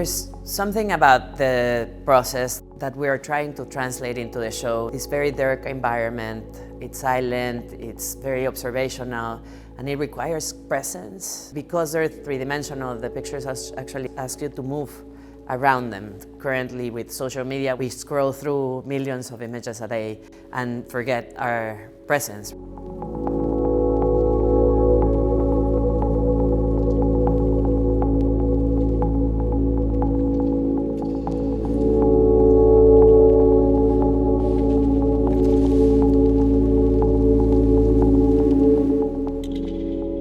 There's something about the process that we are trying to translate into the show. It's very dark environment, it's silent, it's very observational, and it requires presence. Because they're three-dimensional, the pictures actually ask you to move around them. Currently, with social media, we scroll through millions of images a day and forget our presence.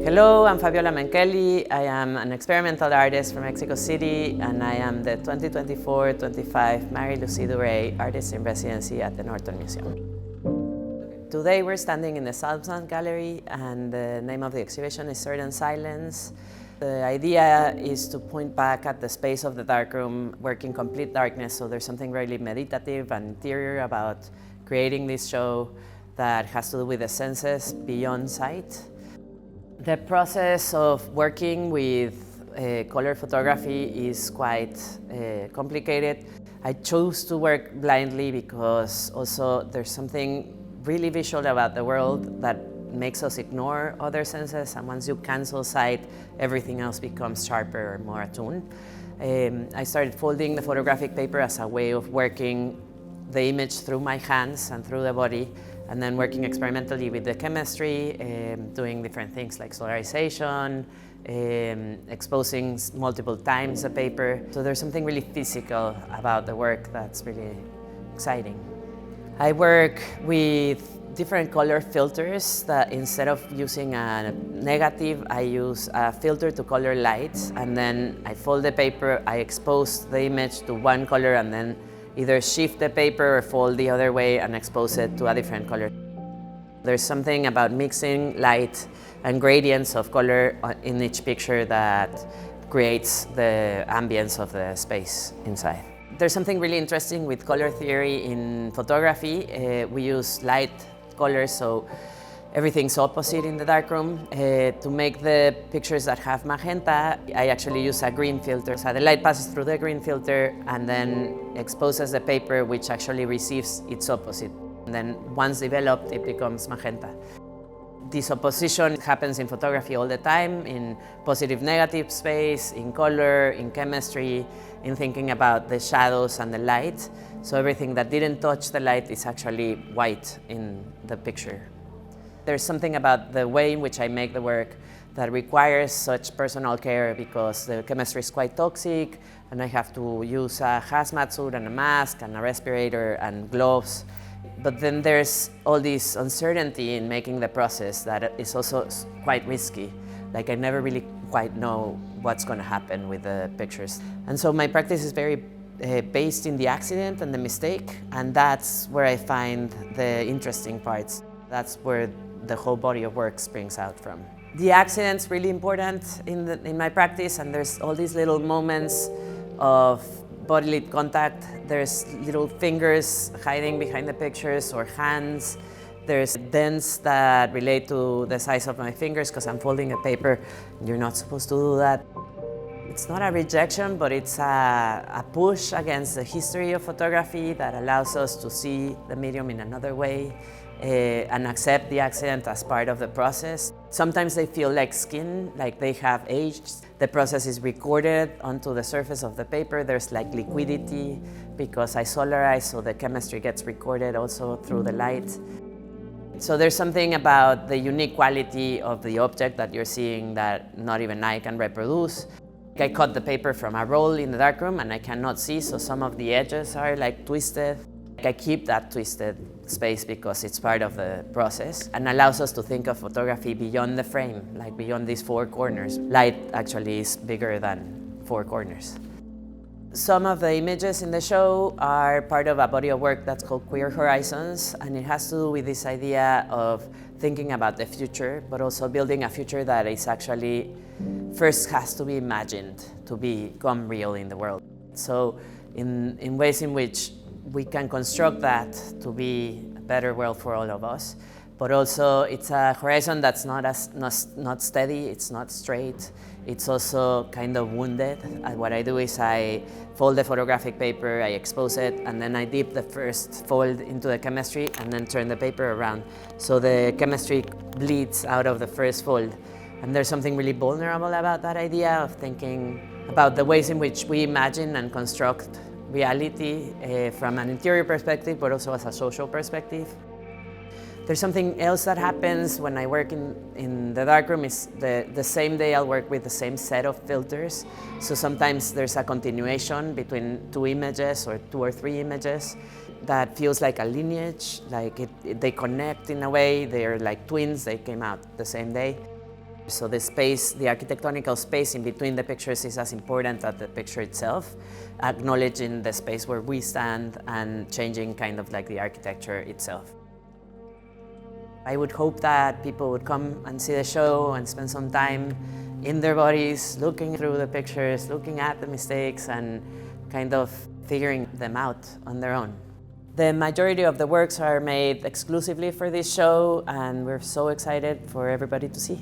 Hello, I'm Fabiola Menchelli. I am an experimental artist from Mexico City, and I am the 2024-25 Mary Lucille Dauray Artist-in-Residence at the Norton Museum. Today we're standing in the Southland Gallery, and the name of the exhibition is Certain Silence. The idea is to point back at the space of the darkroom, work in complete darkness, so there's something really meditative and interior about creating this show that has to do with the senses beyond sight. The process of working with color photography is quite complicated. I chose to work blindly because also there's something really visual about the world that makes us ignore other senses, and once you cancel sight, everything else becomes sharper or more attuned. I started folding the photographic paper as a way of working the image through my hands and through the body, and then working experimentally with the chemistry, doing different things like solarization, exposing multiple times the paper. So there's something really physical about the work that's really exciting. I work with different color filters that instead of using a negative, I use a filter to color light, and then I fold the paper, I expose the image to one color, and then either shift the paper or fold the other way and expose it to a different color. There's something about mixing light and gradients of color in each picture that creates the ambience of the space inside. There's something really interesting with color theory in photography. We use light colors, so everything's opposite in the darkroom. To make the pictures that have magenta, I actually use a green filter. So the light passes through the green filter and then exposes the paper, which actually receives its opposite. And then once developed, it becomes magenta. This opposition happens in photography all the time, in positive-negative space, in color, in chemistry, in thinking about the shadows and the light. So everything that didn't touch the light is actually white in the picture. There's something about the way in which I make the work that requires such personal care because the chemistry is quite toxic, and I have to use a hazmat suit and a mask and a respirator and gloves. But then there's all this uncertainty in making the process that is also quite risky. Like I never really quite know what's going to happen with the pictures. And so my practice is very based in the accident and the mistake, and that's where I find the interesting parts. That's where the whole body of work springs out from. The accident's really important in my practice, and there's all these little moments of bodily contact. There's little fingers hiding behind the pictures or hands. There's dents that relate to the size of my fingers because I'm folding a paper. You're not supposed to do that. It's not a rejection, but it's a push against the history of photography that allows us to see the medium in another way and accept the accident as part of the process. Sometimes they feel like skin, like they have aged. The process is recorded onto the surface of the paper. There's like liquidity because I solarize, so the chemistry gets recorded also through the light. So there's something about the unique quality of the object that you're seeing that not even I can reproduce. I cut the paper from a roll in the darkroom and I cannot see, so some of the edges are like twisted. I keep that twisted space because it's part of the process and allows us to think of photography beyond the frame, like beyond these four corners. Light actually is bigger than four corners. Some of the images in the show are part of a body of work that's called Queer Horizons, and it has to do with this idea of thinking about the future, but also building a future that is actually first has to be imagined to become real in the world. So in ways in which we can construct that to be a better world for all of us, but also it's a horizon that's not steady, it's not straight. It's also kind of wounded. What I do is I fold the photographic paper, I expose it, and then I dip the first fold into the chemistry and then turn the paper around. So the chemistry bleeds out of the first fold. And there's something really vulnerable about that idea of thinking about the ways in which we imagine and construct reality from an interior perspective, but also as a social perspective. There's something else that happens when I work in the darkroom is the same day I'll work with the same set of filters. So sometimes there's a continuation between two images or two or three images that feels like a lineage, like they connect in a way, they're like twins, they came out the same day. So the space, the architectonical space in between the pictures is as important as the picture itself, acknowledging the space where we stand and changing kind of like the architecture itself. I would hope that people would come and see the show and spend some time in their bodies, looking through the pictures, looking at the mistakes and kind of figuring them out on their own. The majority of the works are made exclusively for this show, and we're so excited for everybody to see.